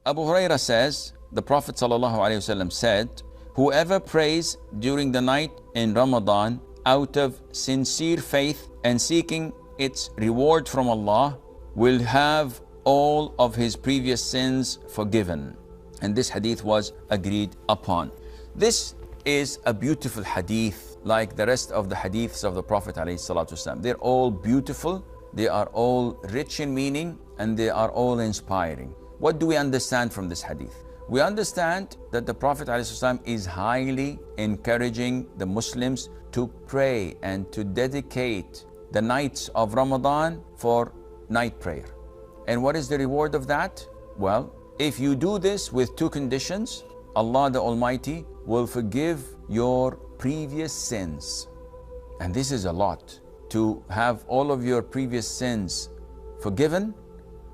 Abu Huraira says, the Prophet ﷺ said, whoever prays during the night in Ramadan out of sincere faith and seeking its reward from Allah will have all of his previous sins forgiven. And this hadith was agreed upon. This is a beautiful hadith, like the rest of the hadiths of the Prophet ﷺ. They're all beautiful, they are all rich in meaning, and they are all inspiring. What do we understand from this hadith? We understand that the Prophet ﷺ is highly encouraging the Muslims to pray and to dedicate the nights of Ramadan for night prayer. And what is the reward of that? Well, if you do this with two conditions, Allah the Almighty will forgive your previous sins. And this is a lot. To have all of your previous sins forgiven,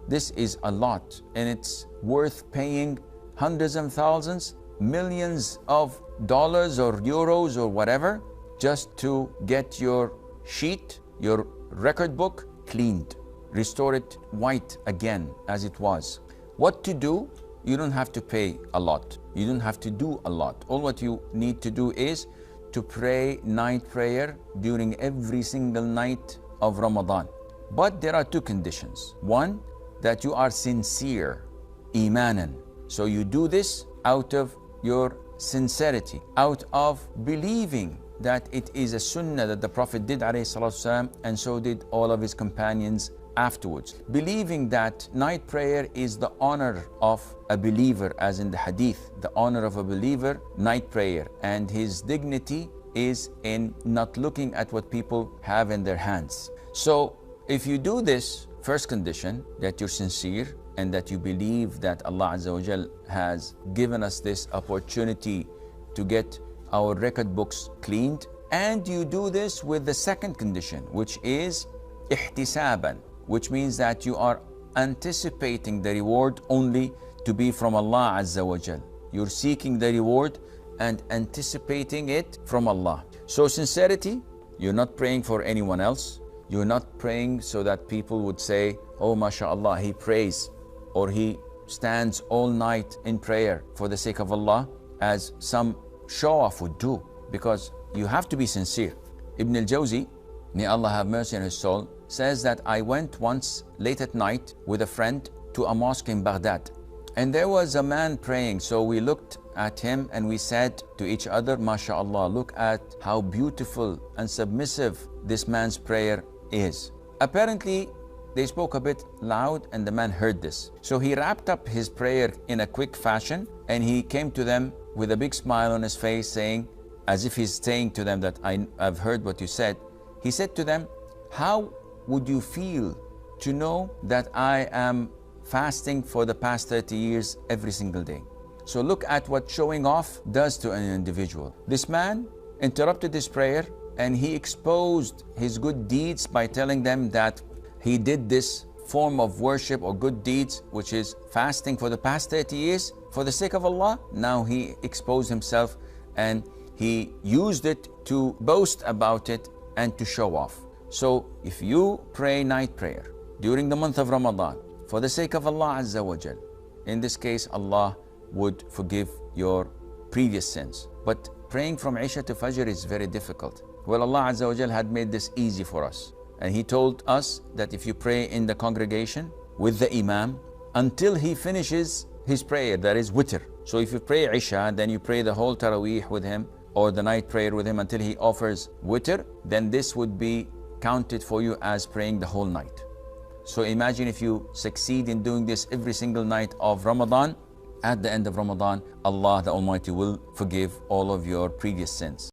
this is a lot. And it's worth paying hundreds of thousands, millions of dollars or euros or whatever, just to get your sheet, your record book cleaned. Restore it white again as it was. What to do? You don't have to pay a lot. You don't have to do a lot. All what you need to do is to pray night prayer during every single night of Ramadan. But there are two conditions. One, that you are sincere, imanan. So you do this out of your sincerity, out of believing that it is a sunnah that the Prophet did ﷺ, and so did all of his companions afterwards. Believing that night prayer is the honor of a believer, as in the hadith, the honor of a believer, night prayer, and his dignity is in not looking at what people have in their hands. So if you do this, first condition, that you're sincere and that you believe that Allah Azza wa Jal has given us this opportunity to get our record books cleaned, and you do this with the second condition, which is ihtisaban, which means that you are anticipating the reward only to be from Allah Azza wa Jal. You're seeking the reward and anticipating it from Allah. So sincerity, you're not praying for anyone else. You're not praying so that people would say, oh mashallah, he prays, or he stands all night in prayer for the sake of Allah, as some show-off would do, because you have to be sincere. Ibn al-Jawzi, may Allah have mercy on his soul, says that I went once late at night with a friend to a mosque in Baghdad, and there was a man praying. So we looked at him and we said to each other, mashallah, look at how beautiful and submissive this man's prayer is. Apparently they spoke a bit loud and the man heard this. So he wrapped up his prayer in a quick fashion and he came to them with a big smile on his face, saying, as if he's saying to them that I've heard what you said. He said to them, how would you feel to know that I am fasting for the past 30 years every single day? So look at what showing off does to an individual. This man interrupted his prayer and he exposed his good deeds by telling them that he did this form of worship or good deeds, which is fasting for the past 30 years for the sake of Allah. Now he exposed himself and he used it to boast about it and to show off. So if you pray night prayer during the month of Ramadan for the sake of Allah Azza wa Jal, in this case Allah would forgive your previous sins. But praying from Isha to Fajr is very difficult. Well, Allah Azza wa Jal had made this easy for us. And He told us that if you pray in the congregation with the Imam until he finishes his prayer, that is witr. So if you pray Isha, then you pray the whole Taraweeh with him or the night prayer with him until he offers witr, then this would be counted for you as praying the whole night. So imagine if you succeed in doing this every single night of Ramadan. At the end of Ramadan, Allah the Almighty will forgive all of your previous sins.